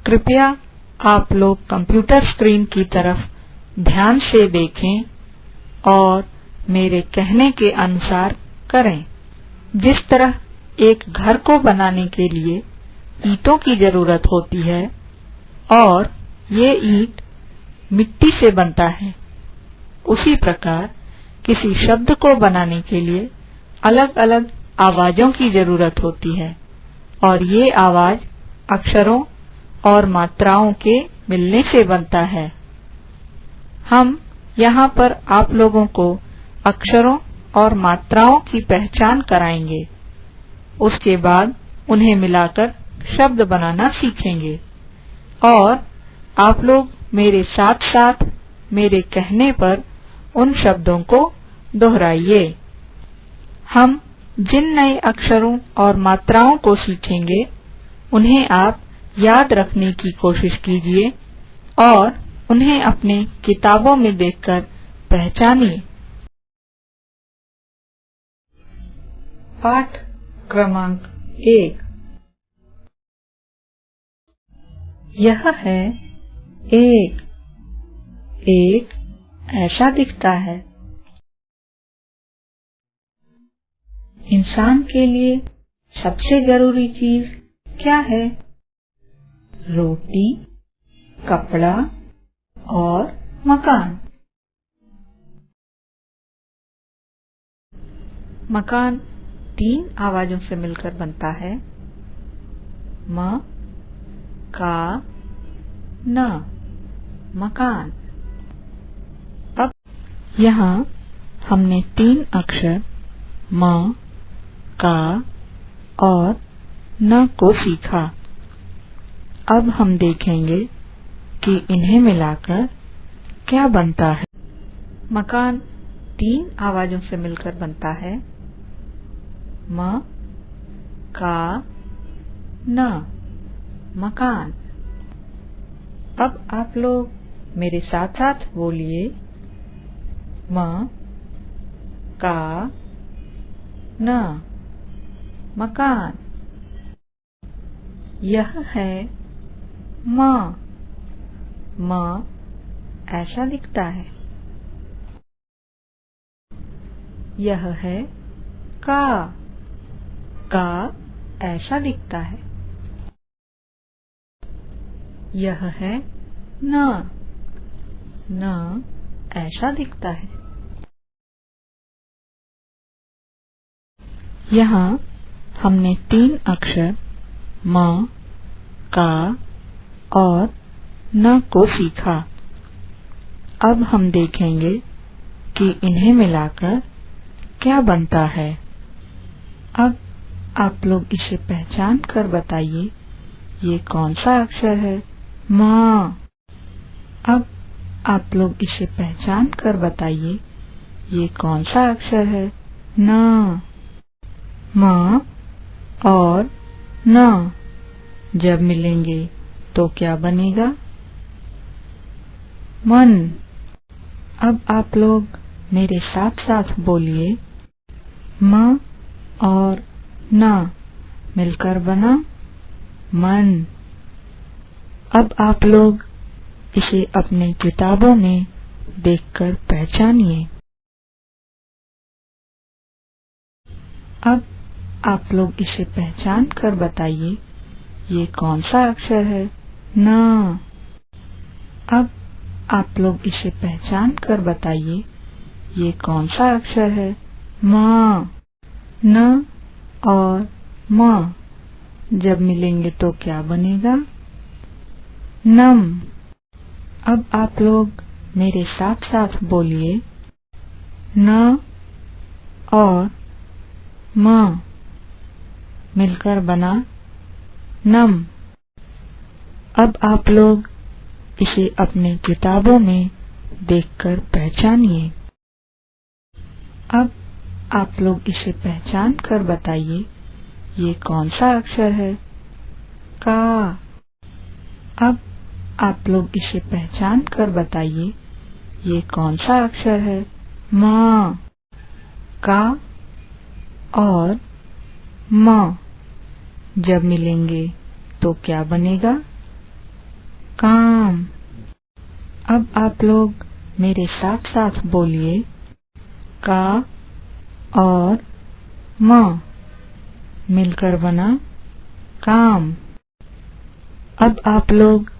कृपया आप लोग कंप्यूटर स्क्रीन की तरफ ध्यान से देखें और मेरे कहने के अनुसार करें। जिस तरह एक घर को बनाने के लिए ईंटों की जरूरत होती है और ये ईंट मिट्टी से बनता है, उसी प्रकार किसी शब्द को बनाने के लिए अलग अलग आवाजों की जरूरत होती है और ये आवाज अक्षरों और मात्राओं के मिलने से बनता है। हम यहाँ पर आप लोगों को अक्षरों और मात्राओं की पहचान कराएंगे। उसके बाद उन्हें मिलाकर शब्द बनाना सीखेंगे और आप लोग मेरे साथ साथ मेरे कहने पर उन शब्दों को दोहराइए। हम जिन नए अक्षरों और मात्राओं को सीखेंगे उन्हें आप याद रखने की कोशिश कीजिए और उन्हें अपने किताबों में देखकर पहचानिए। पाठ क्रमांक 1। यह है एक। एक ऐसा दिखता है। इंसान के लिए सबसे जरूरी चीज क्या है? रोटी, कपड़ा और मकान। मकान 3 आवाजों से मिलकर बनता है, म, का, न, मकान। अब यहाँ हमने 3 अक्षर म, का और न को सीखा। अब हम देखेंगे कि इन्हें मिलाकर क्या बनता है। मकान 3 आवाजों से मिलकर बनता है, म, का, न, मकान। अब आप लोग मेरे साथ साथ बोलिए, म, का, न, मकान। यह है म। म ऐसा दिखता है। यह है का। का ऐसा दिखता है। यह है न। न ऐसा दिखता है। यहाँ हमने 3 अक्षर म, का और न को सीखा। अब हम देखेंगे कि इन्हें मिलाकर क्या बनता है। अब आप लोग इसे पहचान कर बताइए, ये कौन सा अक्षर है? म। अब आप लोग इसे पहचान कर बताइए, ये कौन सा अक्षर है? न। म और न जब मिलेंगे तो क्या बनेगा? मन। अब आप लोग मेरे साथ साथ बोलिए, म और न मिलकर बना मन। अब आप लोग इसे अपने किताबों में देखकर पहचानिए। अब आप लोग इसे पहचान कर बताइए, ये कौन सा अक्षर है? न। अब आप लोग इसे पहचान कर बताइए, ये कौन सा अक्षर है? म। न और म जब मिलेंगे तो क्या बनेगा? नम। अब आप लोग मेरे साथ साथ बोलिए, न और म मिलकर बना नम। अब आप लोग इसे अपने किताबों में देखकर पहचानिए। अब आप लोग इसे पहचान कर बताइए, ये कौन सा अक्षर है? का। अब आप लोग इसे पहचान कर बताइए, ये कौन सा अक्षर है? म। का और म जब मिलेंगे तो क्या बनेगा? काम। अब आप लोग मेरे साथ साथ बोलिए, का और म मिलकर बना काम। अब आप लोग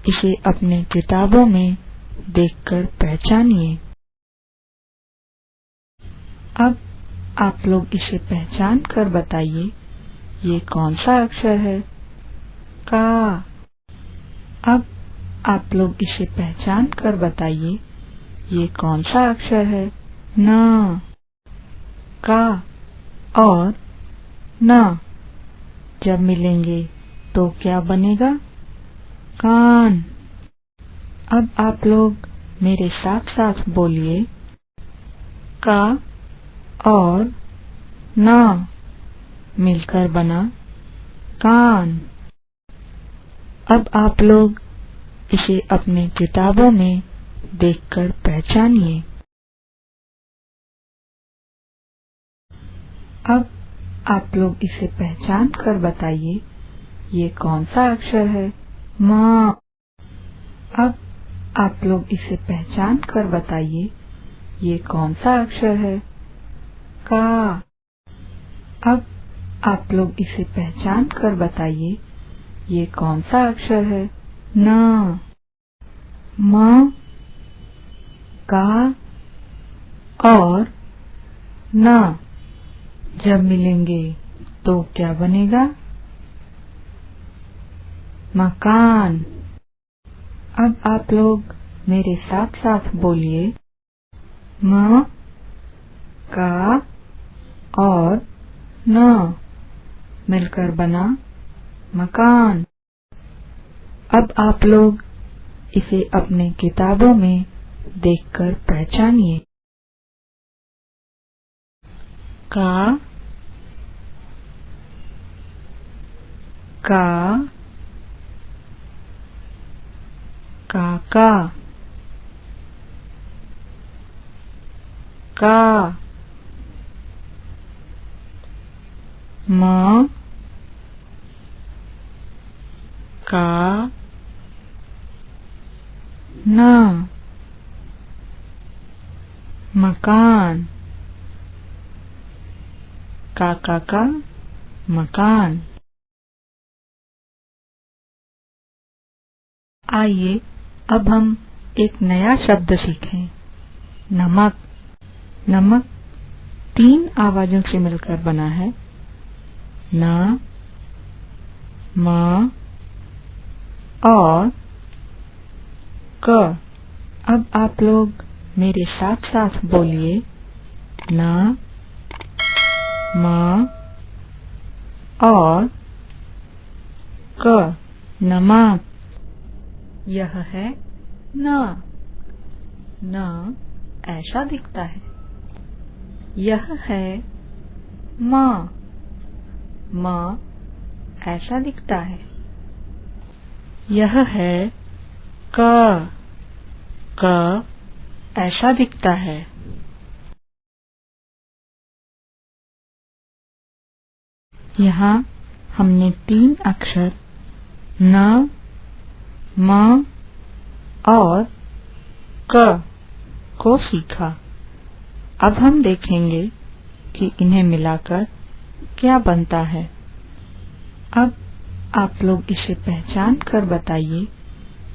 इसे अपने किताबों में देखकर पहचानिए। अब आप लोग इसे पहचान कर बताइए, ये कौन सा अक्षर है? का। अब आप लोग इसे पहचान कर बताइए, ये कौन सा अक्षर है? न। का और न जब मिलेंगे तो क्या बनेगा? कान। अब आप लोग मेरे साथ साथ बोलिए, का और न मिलकर बना कान। अब आप लोग इसे अपने किताबों में देखकर पहचानिए। अब आप लोग इसे पहचान कर बताइए, ये कौन सा अक्षर है? म। अब आप लोग इसे पहचान कर बताइए, ये कौन सा अक्षर है? का। अब आप लोग इसे पहचान कर बताइए, ये कौन सा अक्षर है? न। म, का और न जब मिलेंगे तो क्या बनेगा? मकान। अब आप लोग मेरे साथ साथ बोलिए, म, का और न मिलकर बना मकान। अब आप लोग इसे अपने किताबों में देखकर पहचानिए। का, काका, का। म, का, न मकान। काका का मकान। आइए अब हम एक नया शब्द सीखें, नमक। नमक 3 आवाजों से मिलकर बना है, न, म और क। अब आप लोग मेरे साथ साथ बोलिए, न, म और क, नमक। यह है न। न ऐसा दिखता है। यह है म। म ऐसा दिखता है। यह है क। क ऐसा दिखता है। यहाँ हमने 3 अक्षर न, म और क को सीखा। अब हम देखेंगे कि इन्हें मिलाकर क्या बनता है। अब आप लोग इसे पहचान कर बताइए,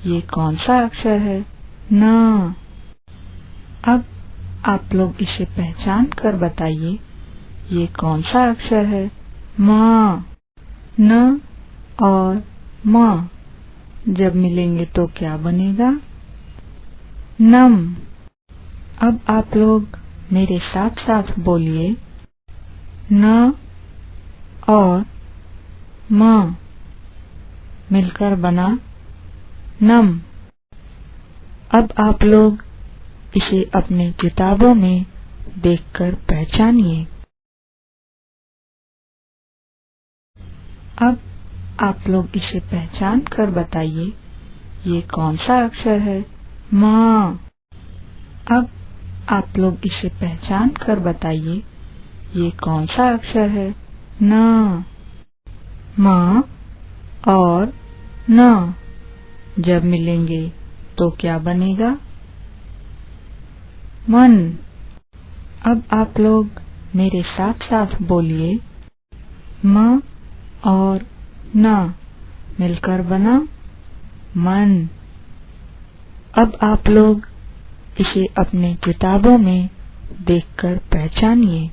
ये कौन सा अक्षर है? न। अब आप लोग इसे पहचान कर बताइए, ये कौन सा अक्षर है? म। न और म जब मिलेंगे तो क्या बनेगा? नम। अब आप लोग मेरे साथ साथ बोलिए, न और म मिलकर बना नम। अब आप लोग इसे अपने किताबों में देखकर पहचानिए। अब आप लोग इसे पहचान कर बताइए, ये कौन सा अक्षर है? म। अब आप लोग इसे पहचान कर बताइए, ये कौन सा अक्षर है? न। म और न जब मिलेंगे तो क्या बनेगा? मन। अब आप लोग मेरे साथ साथ बोलिए, म और न मिलकर बना मन। अब आप लोग इसे अपने किताबों में देखकर पहचानिए।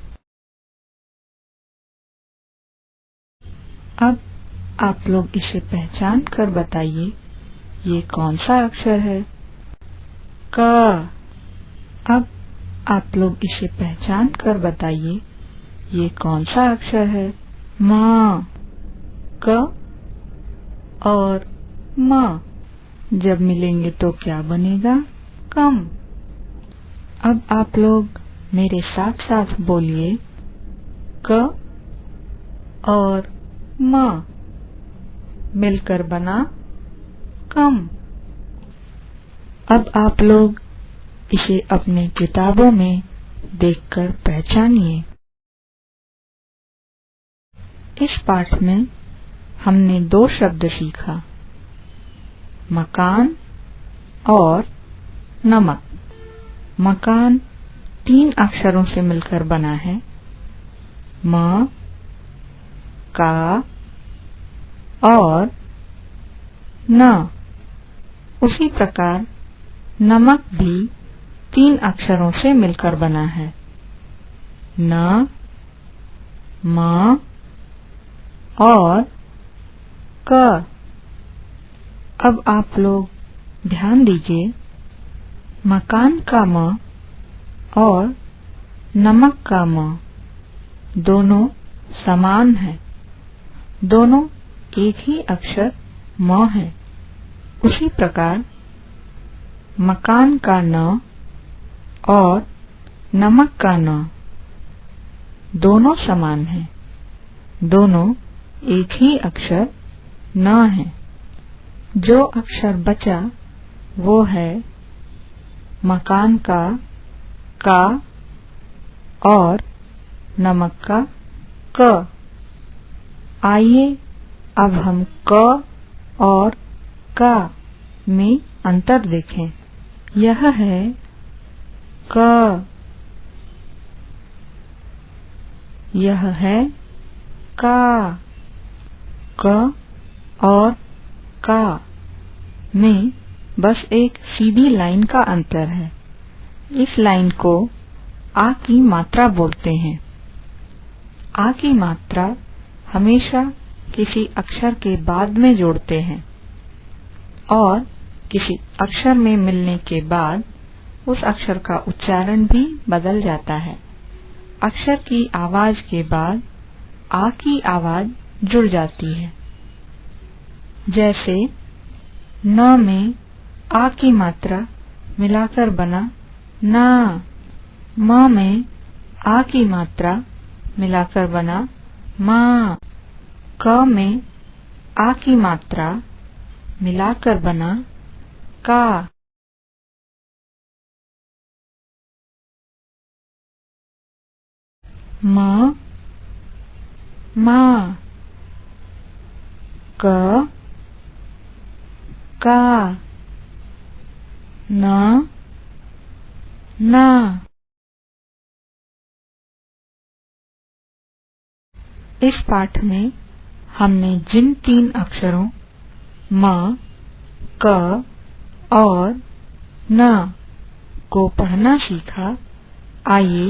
अब आप लोग इसे पहचान कर बताइए, ये कौन सा अक्षर है? क। अब आप लोग इसे पहचान कर बताइए, ये कौन सा अक्षर है? म। क और म जब मिलेंगे तो क्या बनेगा? कम। अब आप लोग मेरे साथ साथ बोलिए, क और म मिलकर बना कम। अब आप लोग इसे अपने किताबों में देखकर पहचानिए। इस पाठ में हमने 2 शब्द सीखा, मकान और नमक। मकान 3 अक्षरों से मिलकर बना है, म, का और न। उसी प्रकार नमक भी 3 अक्षरों से मिलकर बना है, न, म और क। अब आप लोग ध्यान दीजिए, मकान का म और नमक का म दोनों समान हैं, दोनों एक ही अक्षर म है। उसी प्रकार मकान का न और नमक का न दोनों समान हैं, दोनों एक ही अक्षर न है। जो अक्षर बचा वो है मकान का और नमक का क। आइए अब हम क और का में अंतर देखें। यह है क, यह है का। क और का में बस एक सीधी लाइन का अंतर है। इस लाइन को आ की मात्रा बोलते हैं। आ की मात्रा हमेशा किसी अक्षर के बाद में जोड़ते हैं और किसी अक्षर में मिलने के बाद उस अक्षर का उच्चारण भी बदल जाता है। अक्षर की आवाज के बाद आ की आवाज जुड़ जाती है। जैसे न में आ की मात्रा मिलाकर बना ना, म में आ की मात्रा मिलाकर बना मा, क में आ की मात्रा मिलाकर बना का। म, मा, क, का, न, ना। इस पाठ में हमने जिन 3 अक्षरों म, क और न को पढ़ना सीखा, आइए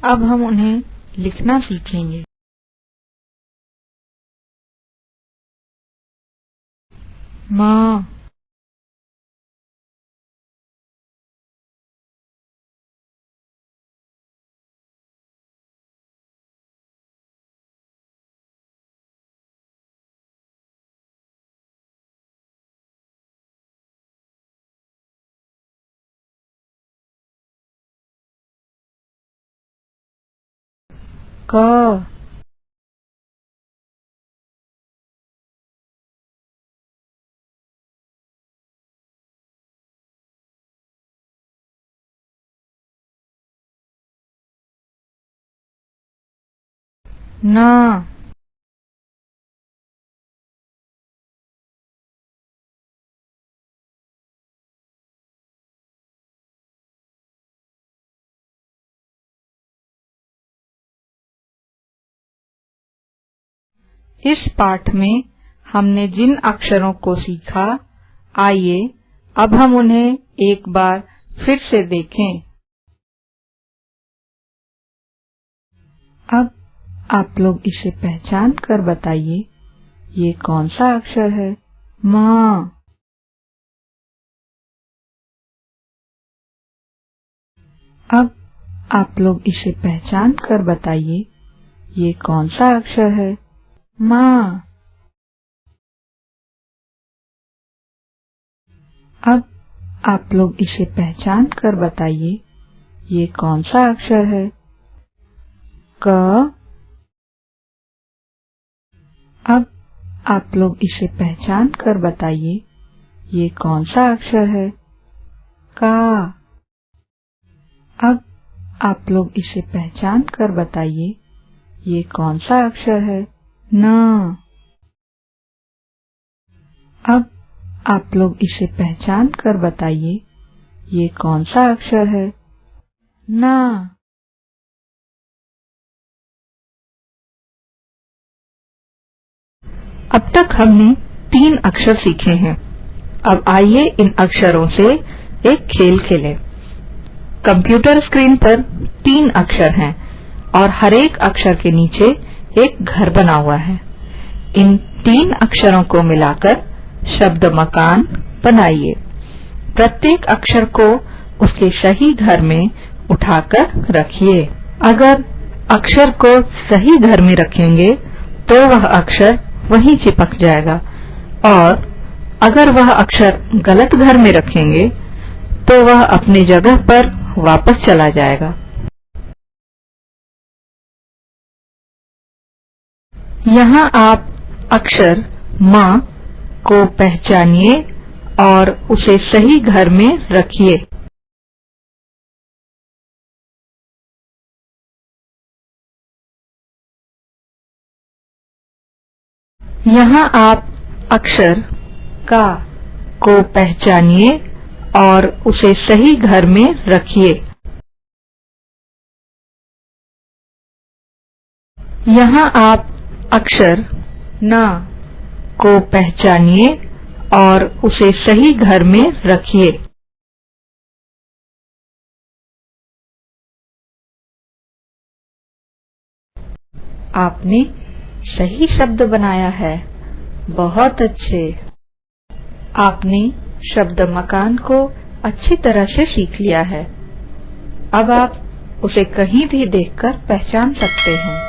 अब हम उन्हें लिखना सीखेंगे। म, क, न। इस पाठ में हमने जिन अक्षरों को सीखा, आइए अब हम उन्हें एक बार फिर से देखें। अब आप लोग इसे पहचान कर बताइए, ये कौन सा अक्षर है? माँ। अब आप लोग इसे पहचान कर बताइए, ये कौन सा अक्षर है? माँ। अब आप लोग इसे पहचान कर बताइए, ये कौन सा अक्षर है? क। अब आप लोग इसे पहचान कर बताइए, ये कौन सा अक्षर है? का। अब आप लोग इसे पहचान कर बताइए, ये कौन सा अक्षर है? न। अब आप लोग इसे पहचान कर बताइए, ये कौन सा अक्षर है? ना। अब तक हमने 3 अक्षर सीखे हैं। अब आइए इन अक्षरों से एक खेल खेलें। कंप्यूटर स्क्रीन पर 3 अक्षर हैं और हर एक अक्षर के नीचे एक घर बना हुआ है। इन 3 अक्षरों को मिलाकर शब्द मकान बनाइए। प्रत्येक अक्षर को उसके सही घर में उठाकर रखिए। अगर अक्षर को सही घर में रखेंगे तो वह अक्षर वहीं चिपक जाएगा, और अगर वह अक्षर गलत घर में रखेंगे तो वह अपनी जगह पर वापस चला जाएगा। यहाँ आप अक्षर माँ को पहचानिए और उसे सही घर में रखिए। यहाँ आप अक्षर का को पहचानिए और उसे सही घर में रखिए। यहाँ आप अक्षर ना को पहचानिए और उसे सही घर में रखिए। आपने सही शब्द बनाया है, बहुत अच्छे। आपने शब्द मकान को अच्छी तरह से सीख लिया है। अब आप उसे कहीं भी देखकर पहचान सकते हैं।